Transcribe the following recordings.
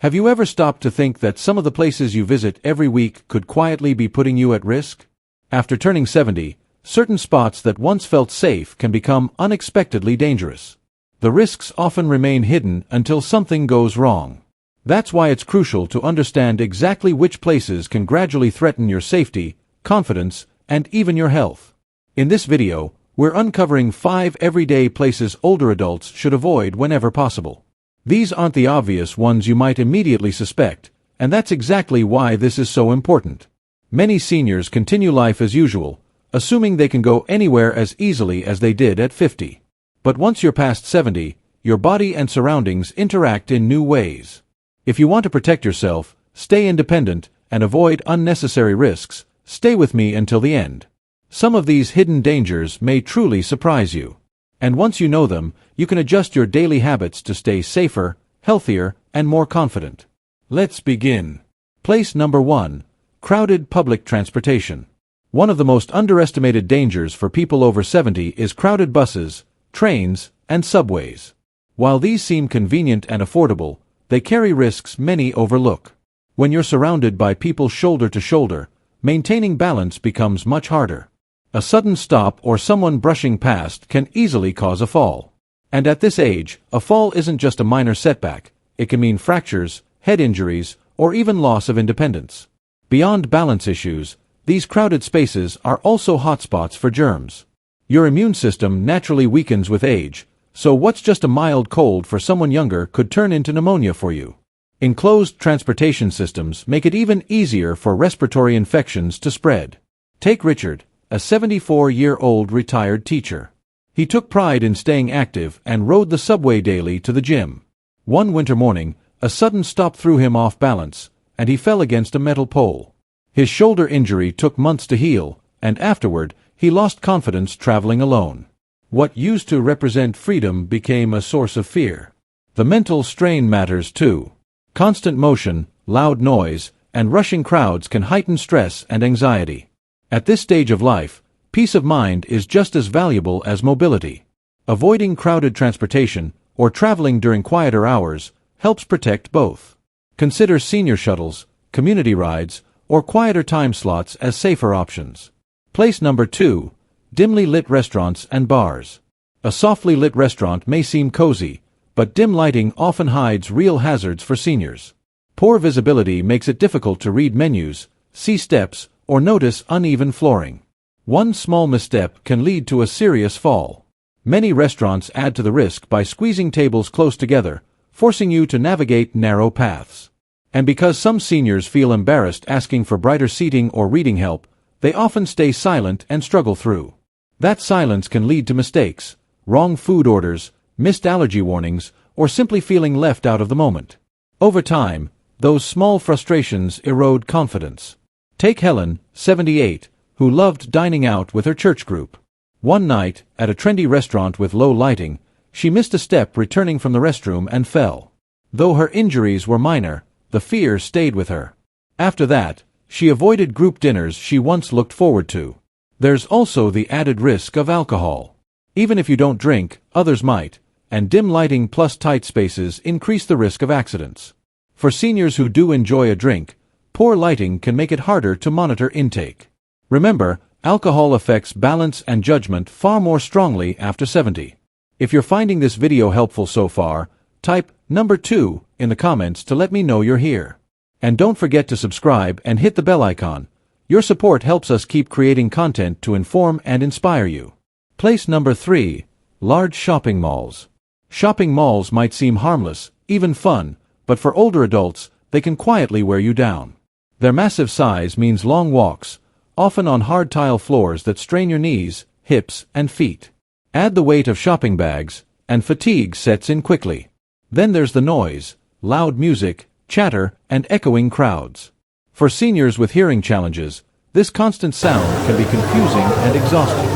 Have you ever stopped to think that some of the places you visit every week could quietly be putting you at risk? After turning 70, certain spots that once felt safe can become unexpectedly dangerous. The risks often remain hidden until something goes wrong. That's why it's crucial to understand exactly which places can gradually threaten your safety, confidence, and even your health. In this video, we're uncovering 5 everyday places older adults should avoid whenever possible. These aren't the obvious ones you might immediately suspect, and that's exactly why this is so important. Many seniors continue life as usual, assuming they can go anywhere as easily as they did at 50. But once you're past 70, your body and surroundings interact in new ways. If you want to protect yourself, stay independent, and avoid unnecessary risks, stay with me until the end. Some of these hidden dangers may truly surprise you. And once you know them, you can adjust your daily habits to stay safer, healthier, and more confident. Let's begin. Place number 1. Crowded public transportation. One of the most underestimated dangers for people over 70 is crowded buses, trains, and subways. While these seem convenient and affordable, they carry risks many overlook. When you're surrounded by people shoulder to shoulder, maintaining balance becomes much harder. A sudden stop or someone brushing past can easily cause a fall. And at this age, a fall isn't just a minor setback, it can mean fractures, head injuries, or even loss of independence. Beyond balance issues, these crowded spaces are also hotspots for germs. Your immune system naturally weakens with age, so what's just a mild cold for someone younger could turn into pneumonia for you. Enclosed transportation systems make it even easier for respiratory infections to spread. Take Richard, a 74-year-old retired teacher. He took pride in staying active and rode the subway daily to the gym. One winter morning, a sudden stop threw him off balance, and he fell against a metal pole. His shoulder injury took months to heal, and afterward, he lost confidence traveling alone. What used to represent freedom became a source of fear. The mental strain matters too. Constant motion, loud noise, and rushing crowds can heighten stress and anxiety. At this stage of life, peace of mind is just as valuable as mobility. Avoiding crowded transportation, or traveling during quieter hours, helps protect both. Consider senior shuttles, community rides, or quieter time slots as safer options. Place number 2. Dimly lit restaurants and bars. A softly lit restaurant may seem cozy, but dim lighting often hides real hazards for seniors. Poor visibility makes it difficult to read menus, see steps, or notice uneven flooring. One small misstep can lead to a serious fall. Many restaurants add to the risk by squeezing tables close together, forcing you to navigate narrow paths. And because some seniors feel embarrassed asking for brighter seating or reading help, they often stay silent and struggle through. That silence can lead to mistakes, wrong food orders, missed allergy warnings, or simply feeling left out of the moment. Over time, those small frustrations erode confidence. Take Helen, 78, who loved dining out with her church group. One night, at a trendy restaurant with low lighting, she missed a step returning from the restroom and fell. Though her injuries were minor, the fear stayed with her. After that, she avoided group dinners she once looked forward to. There's also the added risk of alcohol. Even if you don't drink, others might, and dim lighting plus tight spaces increase the risk of accidents. For seniors who do enjoy a drink, poor lighting can make it harder to monitor intake. Remember, alcohol affects balance and judgment far more strongly after 70. If you're finding this video helpful so far, type number 2 in the comments to let me know you're here. And don't forget to subscribe and hit the bell icon. Your support helps us keep creating content to inform and inspire you. Place number 3. Large shopping malls. Shopping malls might seem harmless, even fun, but for older adults, they can quietly wear you down. Their massive size means long walks, often on hard tile floors that strain your knees, hips, and feet. Add the weight of shopping bags, and fatigue sets in quickly. Then there's the noise, loud music, chatter, and echoing crowds. For seniors with hearing challenges, this constant sound can be confusing and exhausting.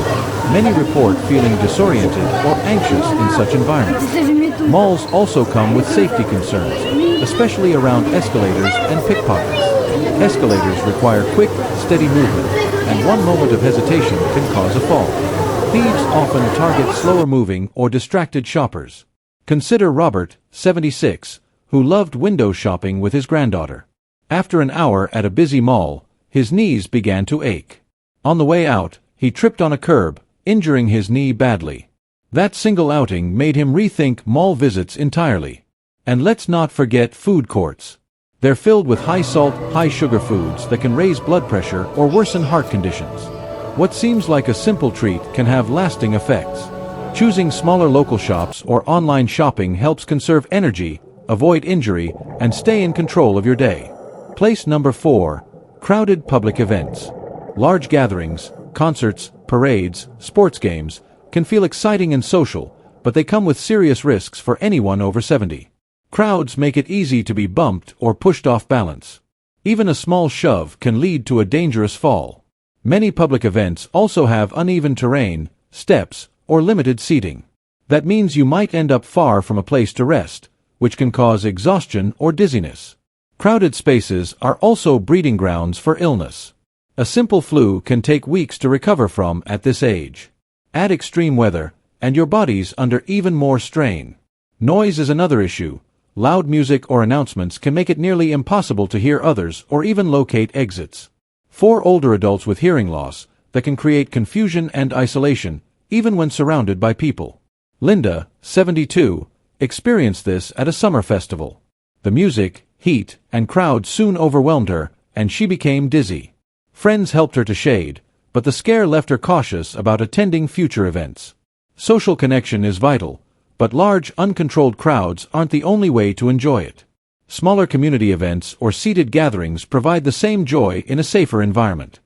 Many report feeling disoriented or anxious in such environments. Malls also come with safety concerns, especially around escalators and pickpockets. Escalators require quick, steady movement, and one moment of hesitation can cause a fall. Thieves often target slower-moving or distracted shoppers. Consider Robert, 76, who loved window shopping with his granddaughter. After an hour at a busy mall, his knees began to ache. On the way out, he tripped on a curb, injuring his knee badly. That single outing made him rethink mall visits entirely. And let's not forget food courts. They're filled with high-salt, high-sugar foods that can raise blood pressure or worsen heart conditions. What seems like a simple treat can have lasting effects. Choosing smaller local shops or online shopping helps conserve energy, avoid injury, and stay in control of your day. Place number 4. Crowded public events. Large gatherings, concerts, parades, sports games can feel exciting and social, but they come with serious risks for anyone over 70. Crowds make it easy to be bumped or pushed off balance. Even a small shove can lead to a dangerous fall. Many public events also have uneven terrain, steps, or limited seating. That means you might end up far from a place to rest, which can cause exhaustion or dizziness. Crowded spaces are also breeding grounds for illness. A simple flu can take weeks to recover from at this age. Add extreme weather, and your body's under even more strain. Noise is another issue. Loud music or announcements can make it nearly impossible to hear others or even locate exits. For older adults with hearing loss, that can create confusion and isolation, even when surrounded by people. Linda, 72, experienced this at a summer festival. The music, heat, and crowd soon overwhelmed her, and she became dizzy. Friends helped her to shade, but the scare left her cautious about attending future events. Social connection is vital, but large, uncontrolled crowds aren't the only way to enjoy it. Smaller community events or seated gatherings provide the same joy in a safer environment.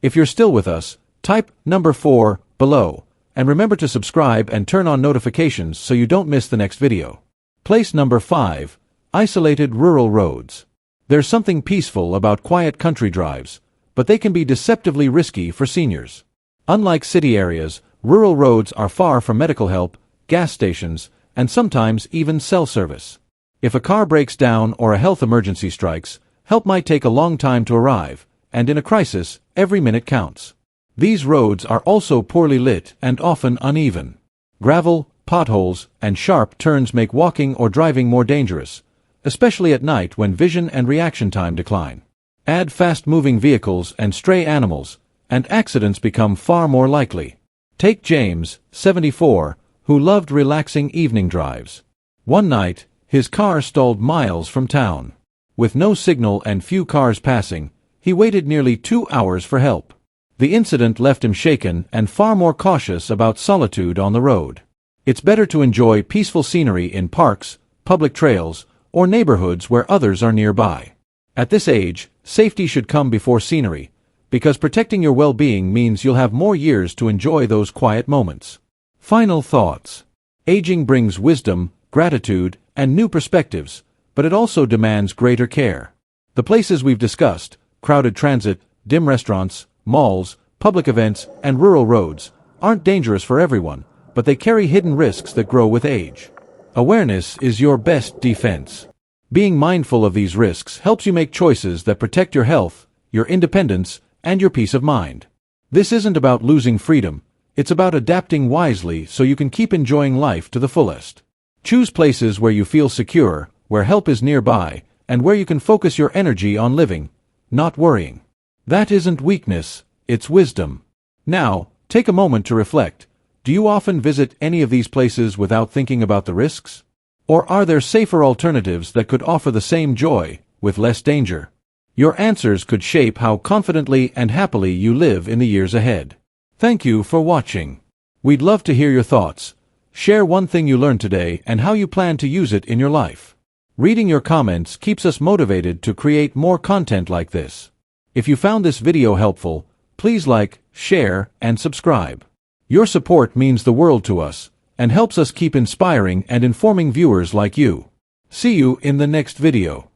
If you're still with us, type number 4 below, and remember to subscribe and turn on notifications so you don't miss the next video. Place number 5. Isolated rural roads. There's something peaceful about quiet country drives, but they can be deceptively risky for seniors. Unlike city areas, rural roads are far from medical help, gas stations, and sometimes even cell service. If a car breaks down or a health emergency strikes, help might take a long time to arrive, and in a crisis, every minute counts. These roads are also poorly lit and often uneven. Gravel, potholes, and sharp turns make walking or driving more dangerous, especially at night when vision and reaction time decline. Add fast-moving vehicles and stray animals, and accidents become far more likely. Take James, 74, who loved relaxing evening drives. One night, his car stalled miles from town. With no signal and few cars passing, he waited nearly 2 hours for help. The incident left him shaken and far more cautious about solitude on the road. It's better to enjoy peaceful scenery in parks, public trails, or neighborhoods where others are nearby. At this age, safety should come before scenery, because protecting your well-being means you'll have more years to enjoy those quiet moments. Final thoughts. Aging brings wisdom, gratitude, and new perspectives, but it also demands greater care. The places we've discussed, crowded transit, dim restaurants, malls, public events, and rural roads, aren't dangerous for everyone, but they carry hidden risks that grow with age. Awareness is your best defense. Being mindful of these risks helps you make choices that protect your health, your independence, and your peace of mind. This isn't about losing freedom. It's about adapting wisely so you can keep enjoying life to the fullest. Choose places where you feel secure, where help is nearby, and where you can focus your energy on living, not worrying. That isn't weakness, it's wisdom. Now, take a moment to reflect. Do you often visit any of these places without thinking about the risks? Or are there safer alternatives that could offer the same joy, with less danger? Your answers could shape how confidently and happily you live in the years ahead. Thank you for watching. We'd love to hear your thoughts. Share one thing you learned today and how you plan to use it in your life. Reading your comments keeps us motivated to create more content like this. If you found this video helpful, please like, share, and subscribe. Your support means the world to us and helps us keep inspiring and informing viewers like you. See you in the next video.